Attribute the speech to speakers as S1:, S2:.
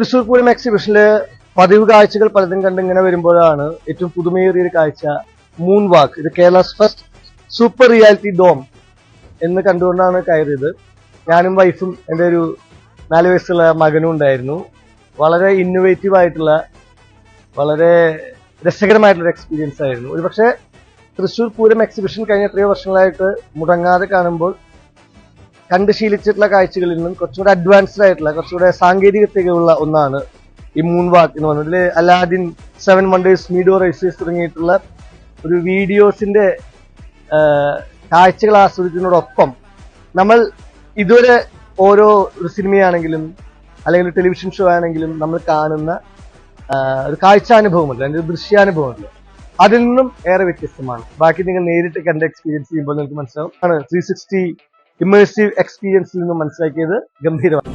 S1: തൃശ്ശൂർ പൂരം എക്സിബിഷനില് പതിവ് കാഴ്ചകൾ പലതും കണ്ട് ഇങ്ങനെ വരുമ്പോഴാണ് ഏറ്റവും പുതുമയേറിയ ഒരു കാഴ്ച മൂൺ വാക്ക്. ഇത് Kerala's first super reality dome എന്ന് കണ്ടുകൊണ്ടാണ് കയറിയത്. ഞാനും വൈഫും എൻ്റെ ഒരു 4 വയസ്സുള്ള മകനും ഉണ്ടായിരുന്നു. വളരെ ഇന്നോവേറ്റീവ് ആയിട്ടുള്ള വളരെ രസകരമായിട്ടുള്ള എക്സ്പീരിയൻസ് ആയിരുന്നു. ഒരുപക്ഷെ തൃശ്ശൂർ പൂരം എക്സിബിഷൻ കഴിഞ്ഞ എത്രയോ വർഷങ്ങളായിട്ട് മുടങ്ങാതെ കാണുമ്പോൾ കണ്ട് ശീലിച്ചിട്ടുള്ള കാഴ്ചകളിൽ നിന്നും കുറച്ചുകൂടെ അഡ്വാൻസ്ഡ് ആയിട്ടുള്ള കുറച്ചുകൂടെ സാങ്കേതികതയുള്ള ഒന്നാണ് ഈ മൂൺ വാക്ക് എന്ന് പറഞ്ഞത്. ഇതിൽ അലാദിൻ, 7 വണ്ടേഴ്സ്, മീഡോ റൈസേഴ്സ് തുടങ്ങിയിട്ടുള്ള ഒരു വീഡിയോസിന്റെ കാഴ്ചകൾ ആസ്വദിക്കുന്നതോടൊപ്പം നമ്മൾ ഇതുവരെ ഓരോ ഒരു സിനിമയാണെങ്കിലും അല്ലെങ്കിൽ ടെലിവിഷൻ ഷോ ആണെങ്കിലും നമ്മൾ കാണുന്ന ഒരു കാഴ്ചാനുഭവമല്ല, അതിന്റെ ദൃശ്യാനുഭവമല്ല, അതിൽ നിന്നും ഏറെ വ്യത്യസ്തമാണ്. ബാക്കി നിങ്ങൾ നേരിട്ട് കണ്ട് എക്സ്പീരിയൻസ് ചെയ്യുമ്പോൾ നിങ്ങൾക്ക് മനസ്സിലാവും. 360 ഇമേഴ്സീവ് എക്സ്പീരിയൻസിൽ നിന്നും മനസ്സിലാക്കിയത് ഗംഭീരമാണ്.